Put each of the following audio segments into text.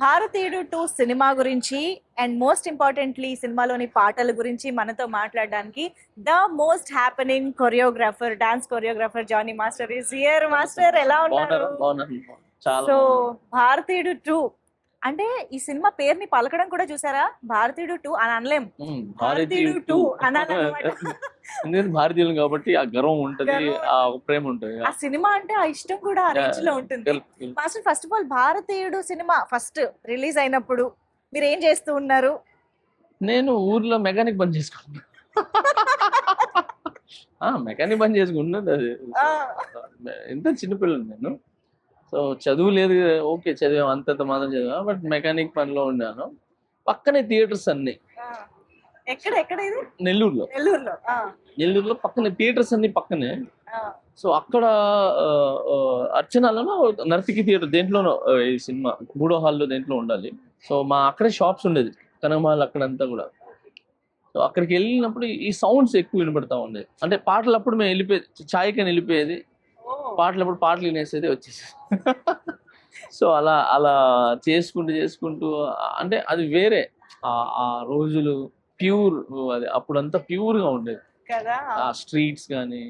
భారతీయుడు 2 సినిమా గురించి and most importantly సినిమాలోని పాటల గురించి మనతో మాట్లాడడానికి the most happening choreographer dance choreographer Jani master is here. Master ఎలా ఉన్నారు? సో భారతీయుడు 2 అంటే ఈ సినిమా పేరుని పలకడం కూడా చూసారా, భారతీయుడు 2 అని అనలేం, భారతీయుడు 2 అనాలన్నమాట. ఎందుకంటే భారతీయులు కాబట్టి ఆ గర్వం ఉంటది, ఆ ప్రేమ ఉంటది, ఆ సినిమా అంటే ఆ ఇష్టం కూడా ఆ రేంజ్ లో ఉంటుంది. మాస్టర్ ఫస్ట్ ఆఫ్ ఆల్ భారతీయుడు సినిమా ఫస్ట్ రిలీజ్ అయినప్పుడు మీరు ఏం చేస్తూ ఉన్నారు? నేను ఊర్లో మెకానిక్ పని చేసుకున్నా. మెకానిక్ పని చేసుకున్నది అది. ఎంత చిన్నపిల్లలు నేను. సో చదువు లేదు, ఓకే చదివాం అంతంత మాత్రం చదివా, బట్ మెకానిక్ పనిలో ఉన్నాను. పక్కనే థియేటర్స్ అన్ని. ఎక్కడ ఎక్కడ ఇది? నెల్లూరులో. నెల్లూరులో పక్కనే థియేటర్స్ అన్ని పక్కనే. సో అక్కడ అర్చనాలోనో నర్తికి థియేటర్ దేంట్లోనో ఈ సినిమా 3వ హాల్లో దేంట్లో ఉండాలి. సో మా అక్కడే షాప్స్ ఉండేది కనకమాల్ అక్కడంతా కూడా. సో అక్కడికి వెళ్ళినప్పుడు ఈ సౌండ్స్ ఎక్కువ వినపడతా ఉండేది. అంటే పాటలు అప్పుడు మేము వెళ్ళిపోయేది, ఛాయ్కని వెళ్ళిపోయేది, పాటలప్పుడు పాటలు వినేసేది వచ్చేసి. సో అలా అలా చేసుకుంటూ అంటే అది వేరే ఆ రోజులు ప్యూర్, అది అప్పుడంతా ప్యూర్గా ఉండేది కదా. ఆ స్ట్రీట్స్ కానీ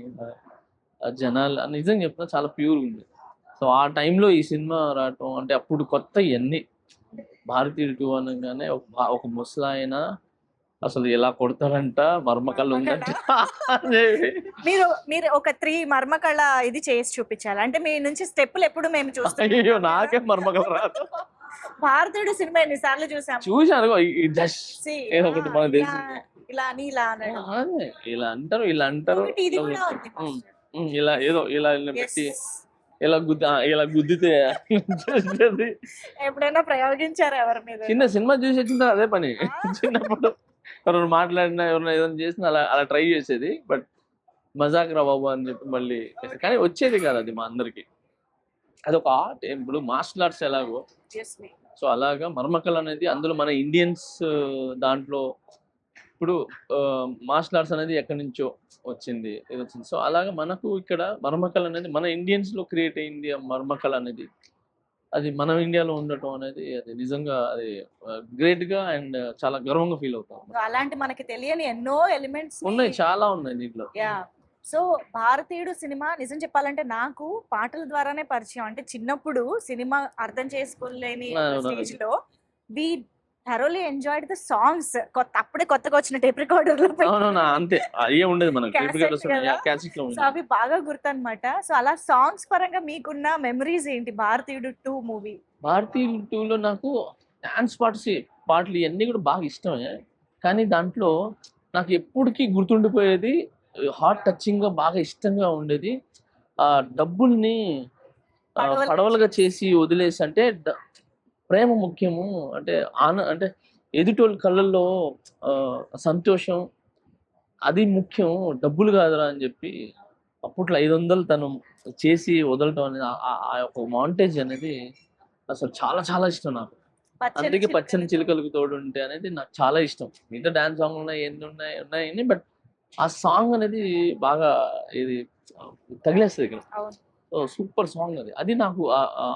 జనాలు నిజంగా చెప్తున్నా చాలా ప్యూర్గా ఉండేది. సో ఆ టైంలో ఈ సినిమా రావటం అంటే అప్పుడు కొత్త ఇవన్నీ. భారతీయుడు 2 అనగానే ఒక ముసలాయన అసలు ఎలా కొడతారంట, మర్మకళ ఉందంట. మీరు ఒక 3 మర్మకళ ఇది చేసి చూపించాలి అంటే మీ నుంచి స్టెప్పులు ఎప్పుడు మేము చూస్తాం. అయ్యో నాకే మర్మకళ రాదు. భారతీయుడు సినిమా ఎన్నిసార్లు చూసాను. ఒకటి మన దేశం ఇలా అని ఇలా అన్నాడు, ఇలా అంటారు ఇలా అంటారు, ఇలా ఏదో ఇలా పెట్టి ఇలా గుద్దితే ఎప్పుడైనా ప్రయోగించారు ఎవరి మీద? చిన్న సినిమా చూసి వచ్చిన అదే పని. చిన్నప్పుడు ఎవరైనా మాట్లాడినా ఎవరైనా ఏదైనా చేసినా అలా అలా ట్రై చేసేది. బట్ మజాక్ రా బాబు అని చెప్పి మళ్ళీ, కానీ వచ్చేది కాదు అది మా అందరికి. అది ఒక ఆర్ట్. ఇప్పుడు మార్షల్ ఆర్ట్స్ ఎలాగో, సో అలాగా మర్మకళ అనేది అందులో మన ఇండియన్స్ దాంట్లో ఇప్పుడు మార్షల్ ఆర్ట్స్ అనేది ఎక్కడి నుంచో వచ్చింది. సో అలాగా మనకు ఇక్కడ మర్మకళ అనేది మన ఇండియన్స్ లో క్రియేట్ అయింది. మర్మకళ అనేది అది మన ఇండియాలో ఉండటం అనేది అది నిజంగా అది గ్రేట్ గా అండ్ చాలా గర్వంగా ఫీల్ అవుతాం. అలాంటి మనకి తెలియని ఎన్నో ఎలిమెంట్స్ ఉన్నాయి, చాలా ఉన్నాయి దీంట్లో. సో భారతీయుడు సినిమా నిజం చెప్పాలంటే నాకు పాటల ద్వారానే పరిచయం. అంటే చిన్నప్పుడు సినిమా అర్థం చేసుకోలేని స్టేజ్ లో we thoroughly enjoyed the songs. అప్పుడే కొత్తగా వచ్చిన టేప్ రికార్డర్ లో అంతే అయ్యే ఉండేది మనకి. సో అవి బాగా గుర్తు అనమాట. సో అలా సాంగ్స్ పరంగా మీకున్న మెమరీస్ ఏంటి భారతీయుడు 2 మూవీ? భారతీయుడు 2లో నాకు డాన్స్ పాటలు ఇవన్నీ కూడా బాగా ఇష్టమే. కానీ దాంట్లో నాకు ఎప్పటికీ గుర్తుండిపోయేది, హార్ట్ టచింగ్ గా బాగా ఇష్టంగా ఉండేది, ఆ డబ్బుల్ని పడవలుగా చేసి వదిలేసి, అంటే ప్రేమ ముఖ్యము, అంటే అంటే ఎదుటోళ్ళ కళ్ళల్లో సంతోషం అది ముఖ్యం, డబ్బులు కాదురా అని చెప్పి అప్పట్లో 500 తను చేసి వదలటం అనేది ఆ యొక్క మాంటేజ్ అనేది అసలు చాలా చాలా ఇష్టం నాకు. అందుకే పచ్చని చిలుకలకు తోడు ఉంటే అనేది నాకు చాలా ఇష్టం. మిగతా డాన్స్ సాంగ్ ఉన్నాయి, ఎన్ని ఉన్నాయి, బట్ ఆ సాంగ్ అనేది బాగా ఇది తగిలేస్తుంది ఇక్కడ. సూపర్ సాంగ్ అది నాకు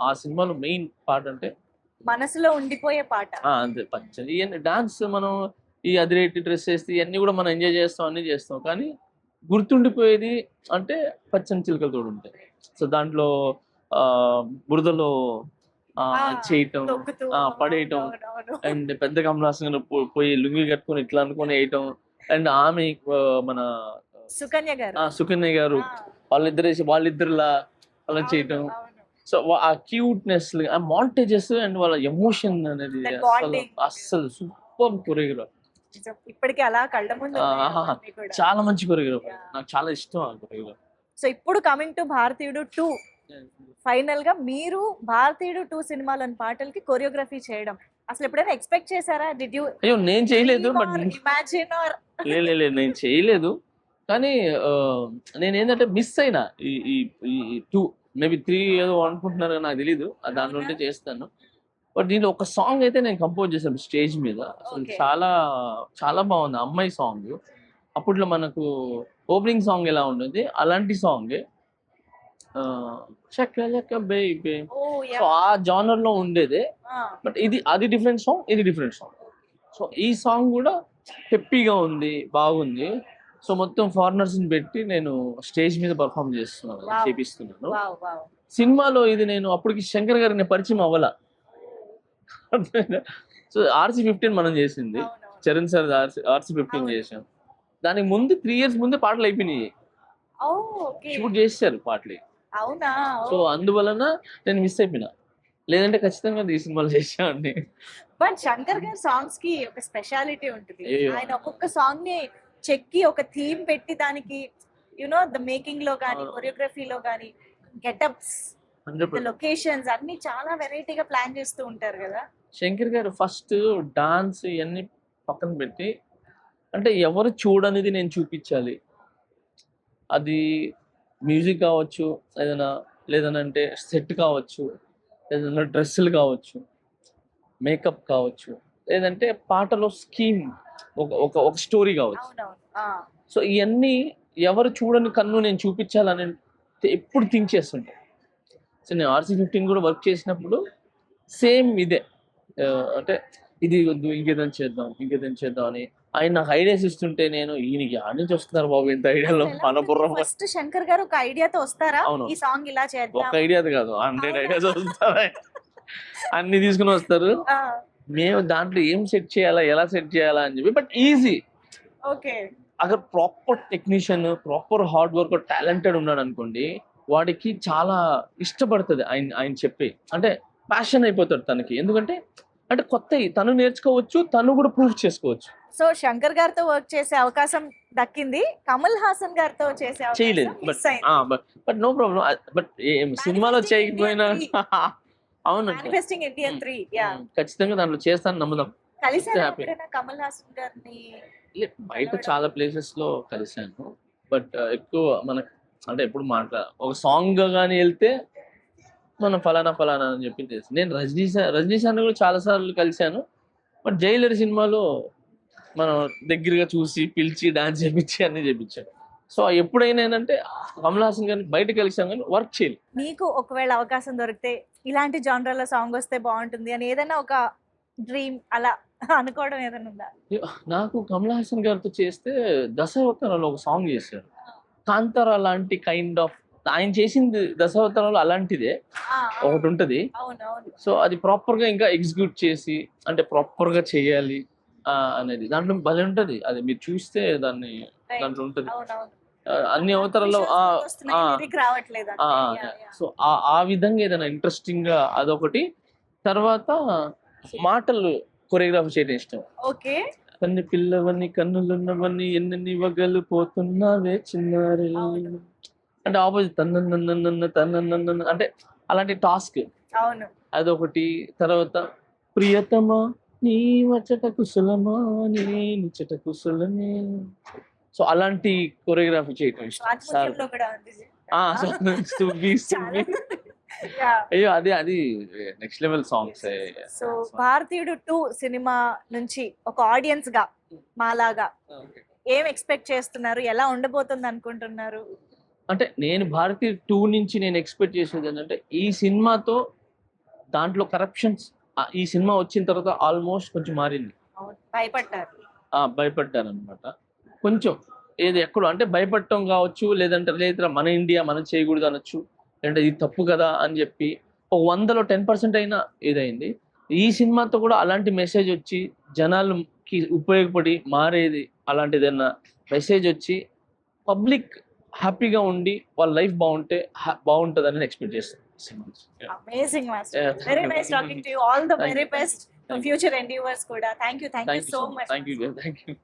ఆ సినిమాలో మెయిన్ పాట, అంటే మనసులో ఉండిపోయే పాట. అంతే. పచ్చని డాన్స్ మనం ఈ అదిరేటి డ్రెస్ వేస్తే ఇవన్నీ కూడా మనం ఎంజాయ్ చేస్తాం, అన్ని చేస్తాం, కానీ గుర్తుండిపోయేది అంటే పచ్చని చిలుకలు తోడు ఉంటాయి. సో దాంట్లో బురదలో చేయటం, పడేయటం, అండ్ పెద్ద కమలాసన్ పోయి లుంగి కట్టుకొని ఇట్లా అనుకొని వేయటం, అండ్ ఆమె మన సుకన్య గారు వాళ్ళిద్దరులా అలా చేయటం. సో ఆ క్యూట్నెస్, ఆ మాంటేజెస్ అండ్ వాళ్ళ ఎమోషన్ అనేది అస్సలు సూపర్ కొరియోగ్రాఫ్. ఇప్పటికీ అలా కళ్ళ ముందు చాలా మంచి కొరియోగ్రాఫ్, నాకు చాలా ఇష్టం ఆ కొరియోగ్రాఫ్. సో ఇప్పుడు కమింగ్ టు భారతీయుడు 2, ఫైనల్ గా మీరు భారతీయుడు 2 సినిమాలోని పాటలకి కొరియోగ్రఫీ చేయడం అసలు ఎప్పుడైనా ఎక్స్పెక్ట్ చేశారా? Did you? అయ్యో నేను చేయలేదు, బట్ ఇమాజిన్ ఆర్ లేదు నేను చేయలేదు. కానీ నేను ఏంటంటే మిస్ అయినా ఈ 2 మేబీ 3 ఏదో అనుకుంటున్నారు, నాకు తెలీదు, దాంట్లో ఉంటే చేస్తాను. బట్ దీంట్లో ఒక సాంగ్ అయితే నేను కంపోజ్ చేశాను స్టేజ్ మీద, అసలు చాలా చాలా బాగుంది. అమ్మాయి సాంగ్, అప్పట్లో మనకు ఓపెనింగ్ సాంగ్ ఎలా ఉండేది అలాంటి సాంగ్, సో ఆ జానర్ లో ఉండేది. బట్ అది డిఫరెంట్ సాంగ్, ఇది డిఫరెంట్ సాంగ్. సో ఈ సాంగ్ కూడా పెప్పీగా ఉంది, బాగుంది. సో మొత్తం ఫారినర్స్ ని పెట్టి నేను స్టేజ్ మీద పర్ఫామ్ చేస్తున్నాను, Wow. చేపిస్తున్నాను. Wow wow. సినిమాలో ఇది నేను అప్పటికి శంకర్ గారికి నేను పరిచయం అవ్వాల. సో RC15 మనం చేసింది, అవునవును. చరణ్ సార్ RC15 అవును. చేసాం. దానికి ముందు 3 years ముందే పాటలు అయిపోయినాయి, ఓ ఓకే. షూట్ చేశారు పాటలు. అవునా. సో అందువలన నేను మిస్ అయిపోయినా, లేదంటే ఖచ్చితంగా ఈ సినిమాలో చేసామండి. బట్ శంకర్ గారి సాంగ్స్ కి ఒక స్పెషాలిటీ ఉంటుంది. అయ్యో. ఆయన ఒక్కొక్క సాంగ్ ని చెక్కి ఒక థీమ్ పెట్టి దానికి ద మేకింగ్ లో గానీ, అవును. కొరియోగ్రఫీలో గానీ, గెటప్స్, 100%. లొకేషన్స్ అన్ని చాలా వెరైటీగా ప్లాన్ చేస్తూ ఉంటారు కదా. శంకర్ గారు ఫస్ట్ డాన్స్ ఇవన్నీ పక్కన పెట్టి, అంటే ఎవరు చూడనిది నేను చూపించాలి. అది మ్యూజిక్ కావచ్చు, లేదనంటే సెట్ కావచ్చు, ఏదైనా డ్రెస్సులు కావచ్చు, మేకప్ కావచ్చు, లేదంటే పాటలో స్కీమ్, ఒక స్టోరీ కావచ్చు. అవునవును. సో ఇవన్నీ ఎవరు చూడని కన్ను నేను చూపించాలని ఎప్పుడు థింక్ చేస్తుంటా. సో నేను RC15 కూడా వర్క్ చేసినప్పుడు సేమ్ ఇదే, అంటే ఇది వద్దు, ఇంకేదైనా చేద్దాం అని ఆయన నాకు ఐడియాస్ ఇస్తుంటే నేను ఈయనకి ఆడ నుంచి వస్తున్నారు బాబు ఇంత ఐడియాలో, మన బుర్ర ఫస్ట్ శంకర్ గారు ఒక ఐడియాతో వస్తారా, అవును. ఈ సాంగ్ ఇలా ఒక చేద్దాం. ఐడియా కాదు, 100 అవునా? ఐడియాస్ వస్తారు, అన్ని తీసుకుని వస్తారు. ఆ, మేము దాంట్లో ఏం సెట్ చేయాలా, ఎలా సెట్ చేయాలా అని చెప్పి, బట్ ఈజీ. ఓకే. అక్కడ proper technician, proper hard work, talented ఉన్నాడు అనుకోండి, వాడికి చాలా ఇష్టపడుతుంది ఆయన చెప్పి, అంటే ప్యాషన్ అయిపోతాడు తనకి. ఎందుకంటే అంటే కొత్త తను నేర్చుకోవచ్చు, తను కూడా ప్రూవ్ చేసుకోవచ్చు. సో శంకర్ గారితో వర్క్ చేసే అవకాశం దక్కింది, కమల్ హాసన్ గారితో చేసే చేయలేదు, అవకాశం బట్ మిస్ అయింది. But no problem. బట్ సినిమాలో Manifesting చేయకపోయినా India అవును, Manifesting India 3, యా. ఖచ్చితంగా దాంట్లో చేస్తాను నమ్ముదాం. కలిసారా happy. ఎప్పుడైనా కమల్ హాసన్ గారిని? బయట చాలా ప్లేసెస్ లో కలిశాను, బట్ ఎక్కువ మనకు అంటే ఎప్పుడు ఒక సాంగ్ గానీ వెళ్తే మనం ఫలానా అని చెప్పి తెలుసు. నేను రజనీ సార్ కూడా చాలా సార్లు కలిశాను, బట్ జైలర్ సినిమాలో మనం దగ్గరగా చూసి పిలిచి డాన్స్ చేపించి అన్ని చేపించాను. సో ఎప్పుడైనా ఏంటంటే కమల్ హాసన్ గారిని బయట కలిసాం కానీ వర్క్ చేయలేదు. మీకు ఒకవేళ అవకాశం దొరికితే ఇలాంటి జానరాలో సాంగ్ వస్తే బాగుంటుంది అని ఏదైనా ఒక డ్రీమ్ అలా అనుకోవడం ఏదైనా ఉందా? నాకు కమల్ హాసన్ గారితో చేస్తే దశావతారంలో ఒక సాంగ్ చేశారు, కాంతారా లాంటి కైండ్ ఆఫ్. ఆయన చేసింది దశావతారంలో అలాంటిదే ఒకటి ఉంటది. అవునవును. సో అది ప్రాపర్ గా ఇంకా ఎగ్జిక్యూట్ చేసి, అంటే ప్రాపర్ గా చేయాలి అనేది దాంట్లో భలే ఉంటది. అది మీరు చూస్తే దాంట్లో ఉంటది. అవునవును. అన్ని అవతారాల్లో రావట్లేదు. సో ఆ విధంగా ఏదైనా ఇంట్రెస్టింగ్ గా అదొకటి. తర్వాత మాటలు కొరియోగ్రాఫ్ చేయడం ఇష్టం. ఓకే. కన్ను పిల్లవన్నీ కన్నులున్నవన్నీ ఎన్నెన్ని వగలు పోతున్నావే చిన్నారి, అంటే ఆపోజిట్ తన్న అంటే అలాంటి టాస్క్ అవును. అదొకటి. తర్వాత ప్రియతమా నీ వచ్చట కుశలమా నీ నిచ్చట కుశలమే, సో అలాంటి కొరియోగ్రఫీ చేయటం ఇష్టం. ఆత్మహత్యలో కూడా ఉంది. సుబ్బి అయ్యో అది నెక్స్ట్ లెవెల్ సాంగ్స్. సో భారతీయుడు 2 సినిమా నుంచి ఒక ఆడియన్స్ గా మాలాగా ఏం ఎక్స్పెక్ట్ చేస్తున్నారు, ఎలా ఉండబోతుంది అనుకుంటున్నారు? అంటే నేను భారతీయ 2 నుంచి నేను ఎక్స్పెక్ట్ చేసేది ఏంటంటే, ఈ సినిమాతో దాంట్లో కరప్షన్స్ ఈ సినిమా వచ్చిన తర్వాత ఆల్మోస్ట్ కొంచెం మారింది. భయపడ్డారు అనమాట కొంచెం. ఏది ఎక్కడో అంటే భయపడటం కావచ్చు, లేదా మన ఇండియా మనం చేయకూడదు అనొచ్చు, లేదంటే ఇది తప్పు కదా అని చెప్పి ఒక 100లో 10% అయినా ఇదైంది. ఈ సినిమాతో కూడా అలాంటి మెసేజ్ వచ్చి జనాలకి ఉపయోగపడి మారేది, అలాంటిదన్నా మెసేజ్ వచ్చి పబ్లిక్ హ్యాపీగా ఉండి వాళ్ళ లైఫ్ బాగుంటుందని ఎక్స్పెక్ట్ చేస్తాను. Amazing, Master. Very nice talking to you. All the very best for future endeavors kuda. Thank you so much. Thank you.